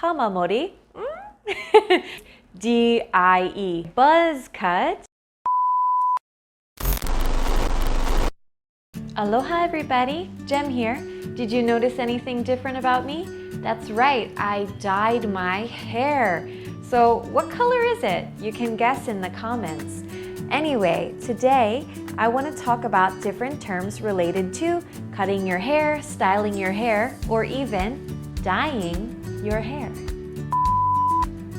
파마머리. D-I-E, buzz cut. Aloha everybody, Jem here. Did you notice anything different about me? That's right, I dyed my hair. So what color is it? You can guess in the comments. Anyway, today I want to talk about different terms related to cutting your hair, styling your hair, or even dyeing your hair.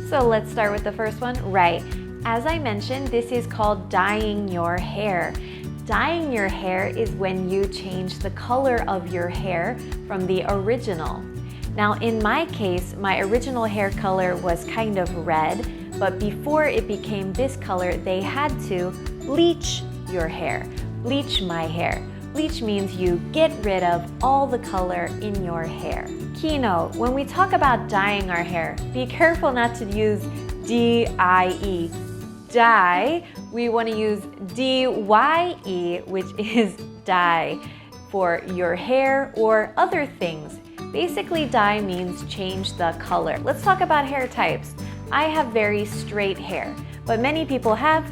So let's start with the first one. Right, as I mentioned, this is called dyeing your hair. Dyeing your hair is when you change the color of your hair from the original. Now in my case, my original hair color was kind of red, but before it became this color, they had to bleach your hair. Bleach my hair. Bleach means you get rid of all the color in your hair. Keynote, when we talk about dyeing our hair, be careful not to use D-I-E. Dye, we want to use D-Y-E, which is dye for your hair or other things. Basically, dye means change the color. Let's talk about hair types. I have very straight hair, but many people have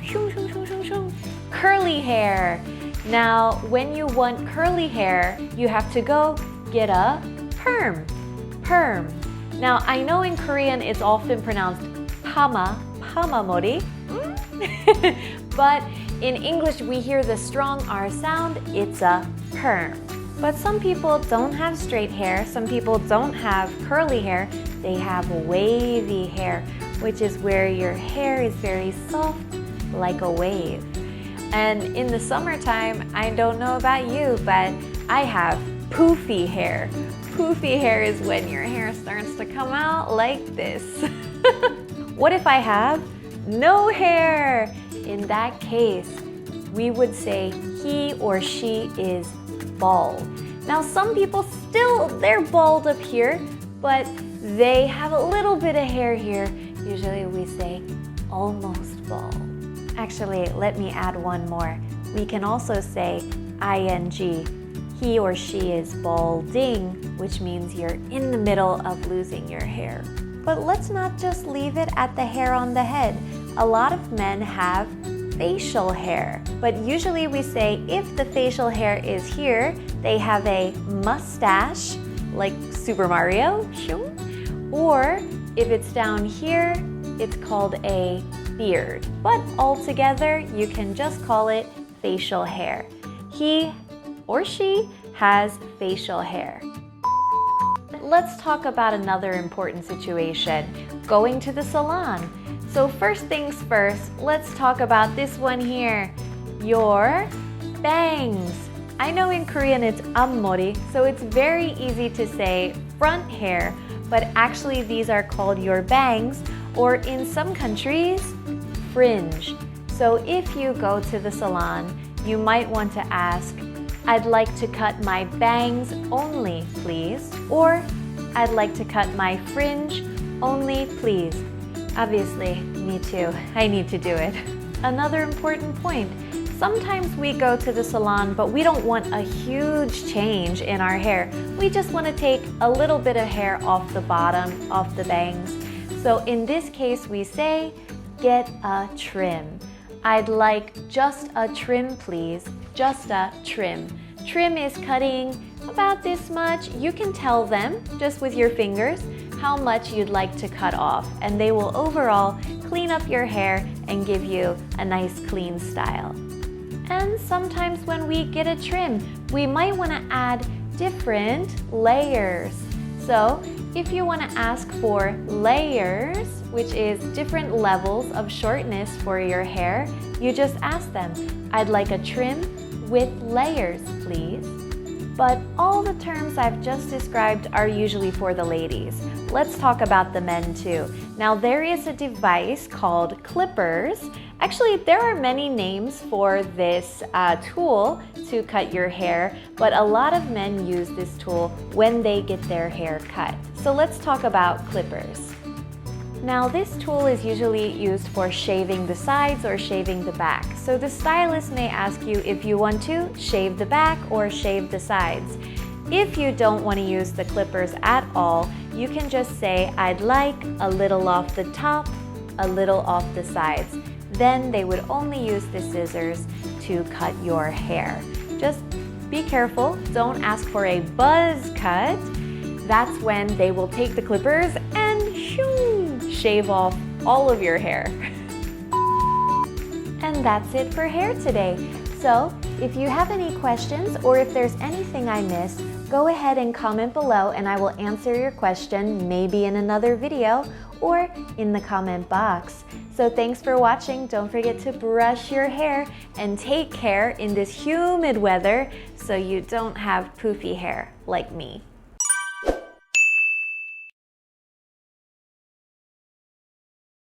curly hair. Now, when you want curly hair, you have to go get a perm. Now, I know in Korean it's often pronounced 파마머리. But in English, we hear the strong R sound, it's a perm. But some people don't have straight hair, some people don't have curly hair, they have wavy hair, which is where your hair is very soft, like a wave. And in the summertime, I don't know about you, but I have poofy hair. Poofy hair is when your hair starts to come out like this. What if I have no hair? In that case, we would say he or she is bald. Now some people they're bald up here, but they have a little bit of hair here. Usually we say almost bald. Actually, let me add one more. We can also say ing. He or she is balding, which means you're in the middle of losing your hair. But let's not just leave it at the hair on the head. A lot of men have facial hair, but usually we say if the facial hair is here, they have a mustache, like Super Mario, or if it's down here, it's called a beard. But altogether, you can just call it facial hair. He or she has facial hair. Let's talk about another important situation, going to the salon. So first things first, let's talk about this one here, your bangs. I know in Korean it's 앞머리, so it's very easy to say front hair, but actually these are called your bangs, or in some countries, fringe. So if you go to the salon, you might want to ask, I'd like to cut my bangs only, please. Or, I'd like to cut my fringe only, please. Obviously, me too. I need to do it. Another important point. Sometimes we go to the salon, but we don't want a huge change in our hair. We just want to take a little bit of hair off the bottom, off the bangs. So in this case, we say, get a trim. I'd like just a trim, please. Just a trim. Trim is cutting about this much. You can tell them, just with your fingers, how much you'd like to cut off, and they will overall clean up your hair and give you a nice clean style. And sometimes when we get a trim, we might want to add different layers. So if you want to ask for layers, which is different levels of shortness for your hair, you just ask them, I'd like a trim with layers, please. But all the terms I've just described are usually for the ladies. Let's talk about the men too. Now there is a device called clippers. Actually, there are many names for this tool to cut your hair, but a lot of men use this tool when they get their hair cut. So let's talk about clippers. Now this tool is usually used for shaving the sides or shaving the back. So the stylist may ask you if you want to shave the back or shave the sides. If you don't want to use the clippers at all, you can just say, I'd like a little off the top, a little off the sides. Then they would only use the scissors to cut your hair. Just be careful, don't ask for a buzz cut. That's when they will take the clippers and shave off all of your hair. And that's it for hair today. So, if you have any questions or if there's anything I missed, go ahead and comment below and I will answer your question maybe in another video or in the comment box. So thanks for watching. Don't forget to brush your hair and take care in this humid weather so you don't have poofy hair like me.